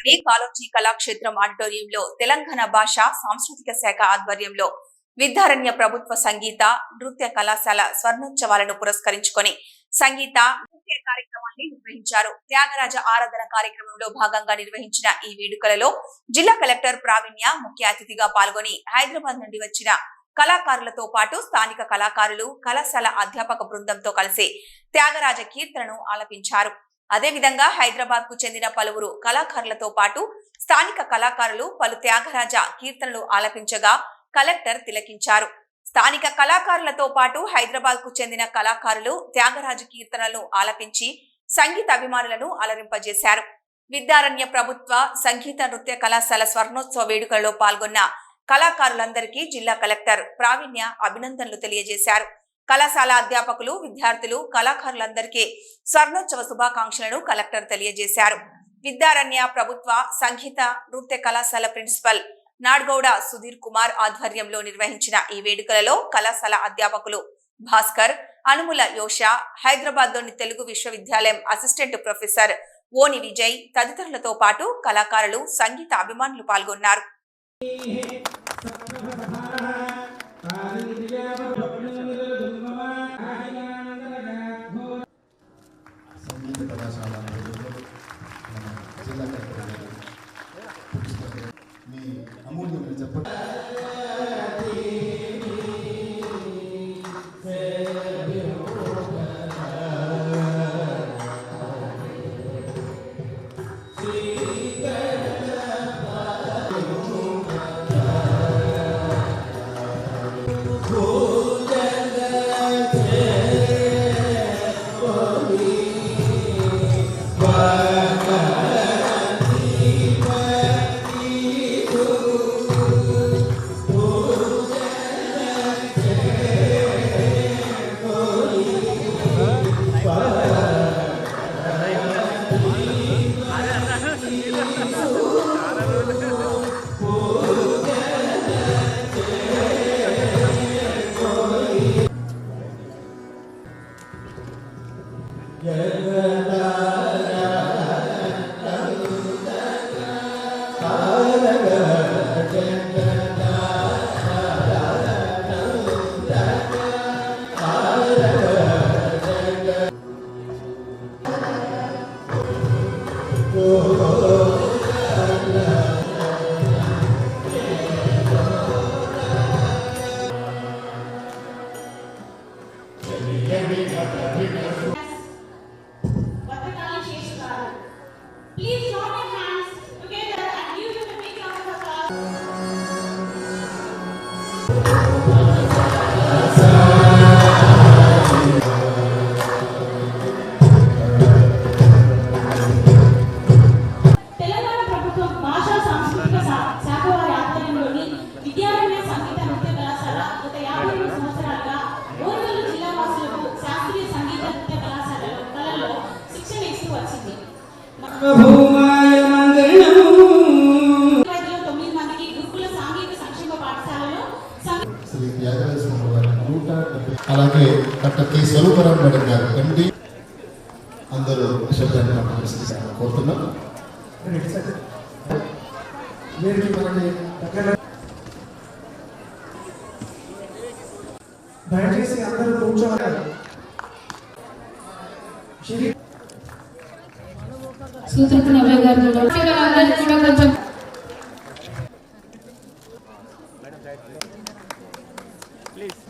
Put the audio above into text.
పట్టణంలోని కాలోజీ కళాక్షేత్రం ఆడిటోరియంలో తెలంగాణ భాష సాంస్కృతిక శాఖ ఆధ్వర్యంలో విద్యారణ్య ప్రభుత్వ సంగీత నృత్య కళాశాల స్వర్ణోత్సవాలను పురస్కరించుకొని సంగీత నృత్య కార్యక్రమాన్ని నిర్వహించారు. త్యాగరాజ ఆరాధన కార్యక్రమంలో భాగంగా నిర్వహించిన ఈ వేడుకలలో జిల్లా కలెక్టర్ ప్రావీణ్య ముఖ్య అతిథిగా పాల్గొని హైదరాబాద్ నుండి వచ్చిన కళాకారులతో పాటు స్థానిక కళాకారులు కళాశాల అధ్యాపక బృందంతో కలిసి త్యాగరాజ కీర్తనను ఆలపించారు. అదేవిధంగా హైదరాబాద్ కు చెందిన పలువురు కళాకారులతో పాటు స్థానిక కళాకారులు పలు త్యాగరాజ కీర్తనలు ఆలపించగా కలెక్టర్ తిలకించారు. స్థానిక కళాకారులతో పాటు హైదరాబాద్ కు చెందిన కళాకారులు త్యాగరాజ కీర్తనలు ఆలపించి సంగీత అభిమానులను అలరింపజేశారు. విద్యారణ్య ప్రభుత్వ సంగీత నృత్య కళాశాల స్వర్ణోత్సవ వేడుకలలో పాల్గొన్న కళాకారులందరికీ జిల్లా కలెక్టర్ ప్రావీణ్య అభినందనలు తెలియజేశారు. కళాశాల అధ్యాపకులు విద్యార్థులు కళాకారులందరికీ స్వర్ణోత్సవ శుభాకాంక్షలను కలెక్టర్ తెలియజేశారు. విద్యారణ్య ప్రభుత్వ సంగీత నృత్య కళాశాల ప్రిన్సిపల్ నాడ్గౌడ సుధీర్ కుమార్ ఆధ్వర్యంలో నిర్వహించిన ఈ వేడుకలలో కళాశాల అధ్యాపకులు భాస్కర్, అనుముల యోష, హైదరాబాద్ లోని తెలుగు విశ్వవిద్యాలయం అసిస్టెంట్ ప్రొఫెసర్ ఓని విజయ్ తదితరులతో పాటు కళాకారులు సంగీత అభిమానులు పాల్గొన్నారు. అలాగే డాక్టర్ కె స్వరూపరావు మేడం గారు ఎండి అందరూ శబ్దాన్ని కోరుతున్నాం. దయచేసి అందరూ కూర్చోవాలి. సూత్రపు నవ్య గారు కూడా కొంచెం ప్లీజ్